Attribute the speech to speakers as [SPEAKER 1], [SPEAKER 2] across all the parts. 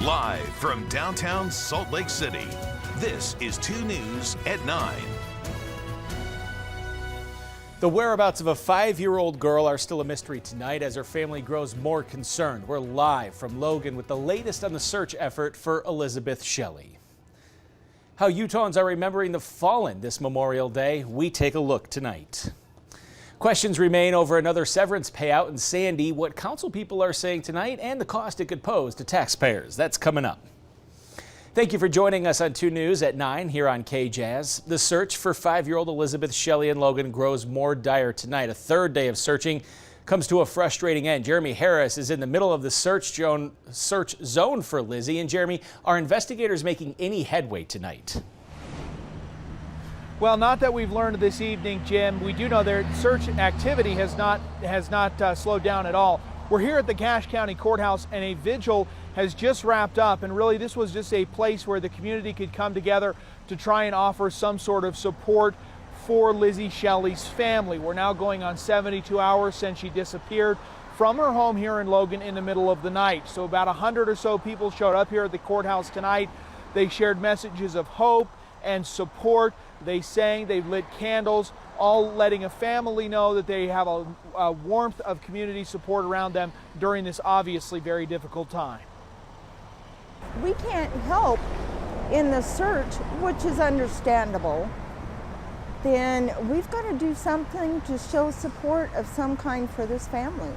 [SPEAKER 1] Live from downtown Salt Lake City, this is 2 News at 9.
[SPEAKER 2] The whereabouts of a 5-year-old girl are still a mystery tonight as her family grows more concerned. We're live from Logan with the latest on the search effort for Elizabeth Shelley. How Utahns are remembering the fallen this Memorial Day, we take a look tonight. Questions remain over another severance payout in Sandy, what council people are saying tonight, and the cost it could pose to taxpayers. That's coming up. Thank you for joining us on 2 News at 9 here on KJAZ. The search for 5-year-old Elizabeth Shelley in Logan grows more dire tonight. A third day of searching comes to a frustrating end. Jeremy Harris is in the middle of the search zone for Lizzie. And Jeremy, are investigators making any headway tonight?
[SPEAKER 3] Well, not that we've learned this evening, Jim. We do know their search activity has not slowed down at all. We're here at the Cache County Courthouse, and a vigil has just wrapped up, and really this was just a place where the community could come together to try and offer some sort of support for Lizzie Shelley's family. We're now going on 72 hours since she disappeared from her home here in Logan in the middle of the night. So about 100 or so people showed up here at the courthouse tonight. They shared messages of hope and support. They sang, they lit candles, all letting a family know that they have a warmth of community support around them during this obviously very difficult time.
[SPEAKER 4] We can't help in the search, which is understandable. Then we've got to do something to show support of some kind for this family.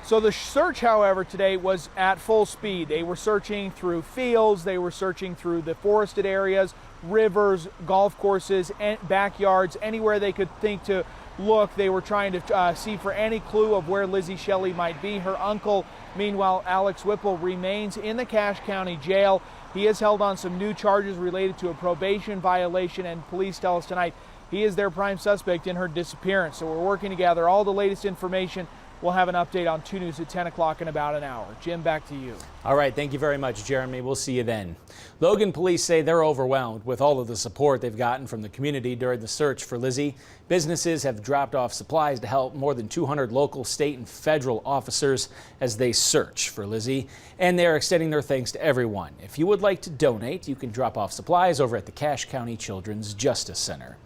[SPEAKER 3] So the search, however, today was at full speed. They were searching through fields, they were searching through the forested areas, rivers, golf courses, and backyards, anywhere they could think to look. They were trying to see for any clue of where Lizzie Shelley might be. Her uncle, meanwhile, Alex Whipple, remains in the Cache County Jail. He is held on some new charges related to a probation violation, and police tell us tonight he is their prime suspect in her disappearance. So we're working to gather all the latest information. We'll have an update on 2 News at 10 o'clock in about an hour. Jim, back to you.
[SPEAKER 2] All right, thank you very much, Jeremy. We'll see you then. Logan police say they're overwhelmed with all of the support they've gotten from the community during the search for Lizzie. Businesses have dropped off supplies to help more than 200 local, state, and federal officers as they search for Lizzie. And they're extending their thanks to everyone. If you would like to donate, you can drop off supplies over at the Cache County Children's Justice Center.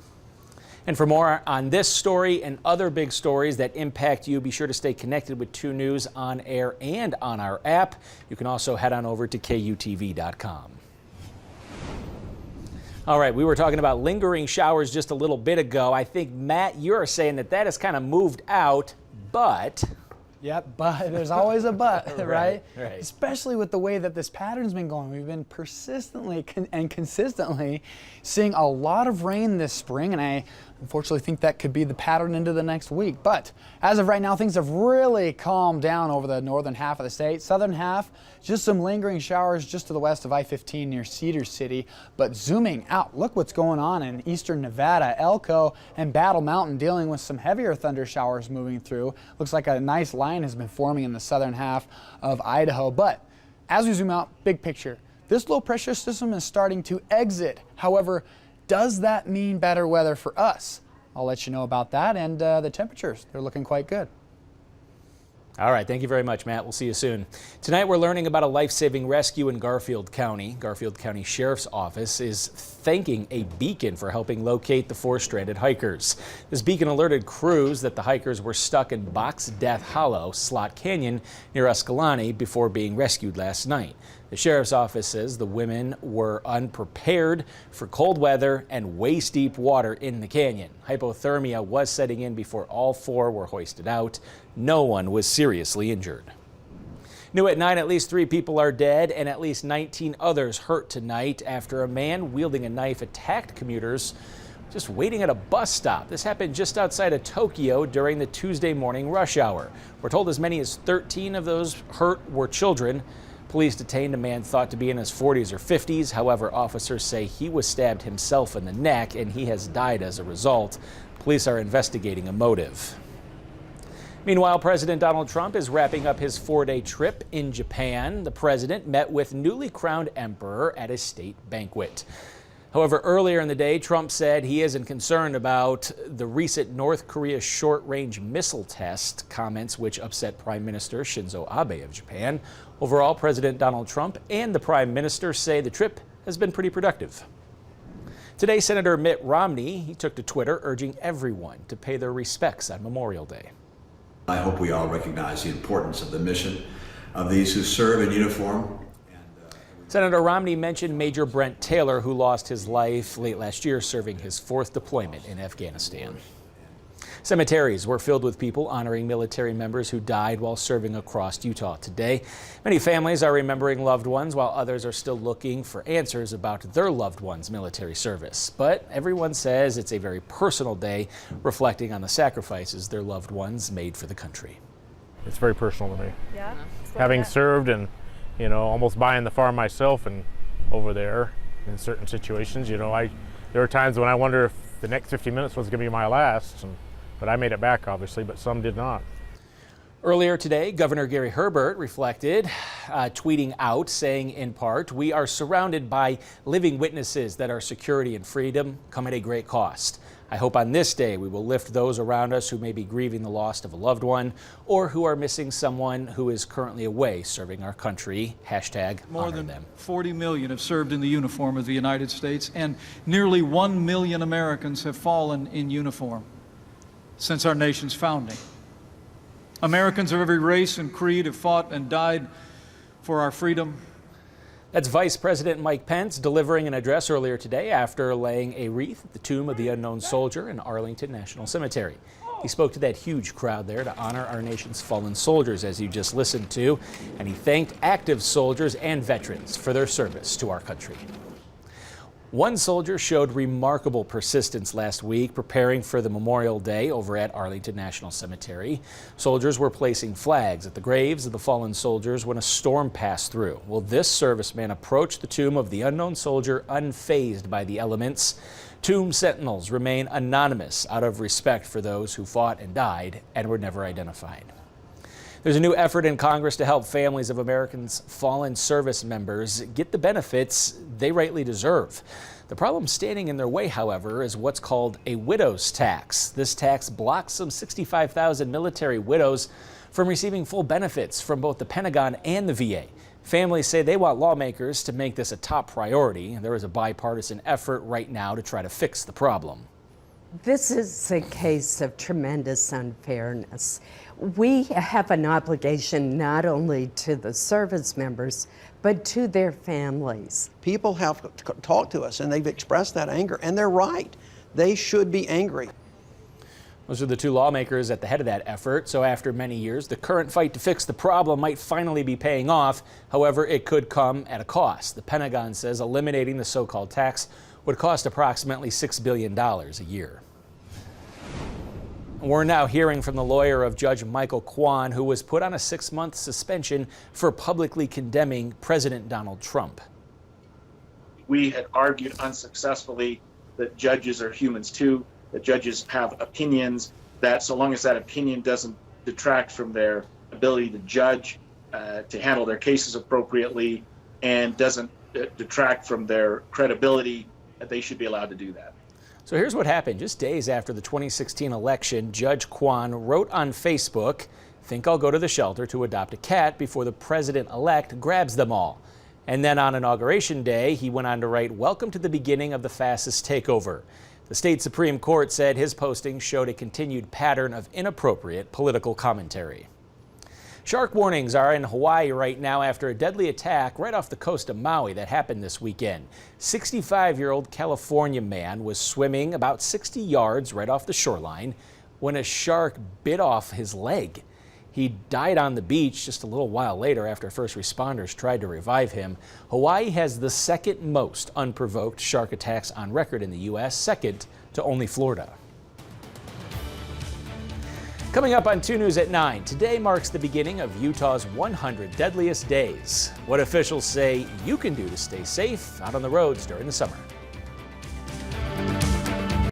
[SPEAKER 2] And for more on this story and other big stories that impact you, be sure to stay connected with 2 News on air and on our app. You can also head on over to KUTV.com. All right, we were talking about lingering showers just a little bit ago. I think, Matt, you're saying that has kind of moved out, but...
[SPEAKER 5] Yep, but there's always a but, right?
[SPEAKER 2] Right.
[SPEAKER 5] Especially with the way that this pattern's been going. We've been persistently and consistently seeing a lot of rain this spring, and I unfortunately think that could be the pattern into the next week. But as of right now, things have really calmed down over the northern half of the state. Southern half, just some lingering showers just to the west of I-15 near Cedar City. But zooming out, look what's going on in eastern Nevada. Elko and Battle Mountain dealing with some heavier thunder showers moving through. Looks like a nice line has been forming in the southern half of Idaho. But as we zoom out, big picture, this low pressure system is starting to exit. However, does that mean better weather for us? I'll let you know about that, and the temperatures, they're looking quite good.
[SPEAKER 2] All right, thank you very much, Matt. We'll see you soon. Tonight we're learning about a life-saving rescue in Garfield County. Garfield County Sheriff's Office is thanking a beacon for helping locate the 4 stranded hikers. This beacon alerted crews that the hikers were stuck in Box Death Hollow, Slot Canyon near Escalante before being rescued last night. The Sheriff's Office says the women were unprepared for cold weather and waist-deep water in the canyon. Hypothermia was setting in before all 4 were hoisted out. No one was seriously injured. New at 9, at least 3 people are dead and at least 19 others hurt tonight after a man wielding a knife attacked commuters just waiting at a bus stop. This happened just outside of Tokyo during the Tuesday morning rush hour. We're told as many as 13 of those hurt were children. Police detained a man thought to be in his 40s or 50s. However, officers say he was stabbed himself in the neck and he has died as a result. Police are investigating a motive. Meanwhile, President Donald Trump is wrapping up his 4-day trip in Japan. The president met with newly crowned emperor at a state banquet. However, earlier in the day, Trump said he isn't concerned about the recent North Korea short-range missile test, comments which upset Prime Minister Shinzo Abe of Japan. Overall, President Donald Trump and the Prime Minister say the trip has been pretty productive. Today, Senator Mitt Romney, he took to Twitter urging everyone to pay their respects on Memorial Day.
[SPEAKER 6] I hope we all recognize the importance of the mission of these who serve in uniform.
[SPEAKER 2] Senator Romney mentioned Major Brent Taylor, who lost his life late last year serving his 4th deployment in Afghanistan. Cemeteries were filled with people honoring military members who died while serving across Utah today. Many families are remembering loved ones, while others are still looking for answers about their loved one's military service. But everyone says it's a very personal day, reflecting on the sacrifices their loved ones made for the country.
[SPEAKER 7] It's very personal to me.
[SPEAKER 8] Yeah.
[SPEAKER 7] Having served and, almost buying the farm myself and over there in certain situations, there are times when I wonder if the next 50 minutes was going to be my last. But I made it back, obviously, but some did not.
[SPEAKER 2] Earlier today, Governor Gary Herbert reflected, tweeting out, saying in part, "We are surrounded by living witnesses that our security and freedom come at a great cost. I hope on this day we will lift those around us who may be grieving the loss of a loved one or who are missing someone who is currently away serving our country. Hashtag
[SPEAKER 9] More
[SPEAKER 2] honor
[SPEAKER 9] than
[SPEAKER 2] them."
[SPEAKER 9] 40 million have served in the uniform of the United States, and nearly 1 million Americans have fallen in uniform since our nation's founding. Americans of every race and creed have fought and died for our freedom.
[SPEAKER 2] That's Vice President Mike Pence delivering an address earlier today after laying a wreath at the tomb of the unknown soldier in Arlington National Cemetery. He spoke to that huge crowd there to honor our nation's fallen soldiers, as you just listened to, and he thanked active soldiers and veterans for their service to our country. One soldier showed remarkable persistence last week preparing for the Memorial Day over at Arlington National Cemetery. Soldiers were placing flags at the graves of the fallen soldiers when a storm passed through. Well, this serviceman approached the tomb of the unknown soldier unfazed by the elements. Tomb sentinels remain anonymous out of respect for those who fought and died and were never identified. There's a new effort in Congress to help families of Americans' fallen service members get the benefits they rightly deserve. The problem standing in their way, however, is what's called a widow's tax. This tax blocks some 65,000 military widows from receiving full benefits from both the Pentagon and the VA. Families say they want lawmakers to make this a top priority. There is a bipartisan effort right now to try to fix the problem.
[SPEAKER 8] This is a case of tremendous unfairness. We have an obligation not only to the service members, but to their families.
[SPEAKER 10] People have talked to us and they've expressed that anger, and they're right. They should be angry.
[SPEAKER 2] Those are the two lawmakers at the head of that effort. So after many years, the current fight to fix the problem might finally be paying off. However, it could come at a cost. The Pentagon says eliminating the so-called tax would cost approximately $6 billion a year. We're now hearing from the lawyer of Judge Michael Kwan, who was put on a 6-month suspension for publicly condemning President Donald Trump.
[SPEAKER 11] We had argued unsuccessfully that judges are humans too, that judges have opinions, that so long as that opinion doesn't detract from their ability to judge, to handle their cases appropriately, and doesn't detract from their credibility, that they should be allowed to do that.
[SPEAKER 2] So here's what happened. Just days after the 2016 election, Judge Kwan wrote on Facebook, "Think I'll go to the shelter to adopt a cat before the president-elect grabs them all." And then on Inauguration Day, he went on to write, "Welcome to the beginning of the fascist takeover." The state Supreme Court said his posting showed a continued pattern of inappropriate political commentary. Shark warnings are in Hawaii right now after a deadly attack right off the coast of Maui that happened this weekend. 65-year-old California man was swimming about 60 yards right off the shoreline when a shark bit off his leg. He died on the beach just a little while later after first responders tried to revive him. Hawaii has the second most unprovoked shark attacks on record in the U.S., second to only Florida. Coming up on 2 News at 9, today marks the beginning of Utah's 100 deadliest days. What officials say you can do to stay safe out on the roads during the summer.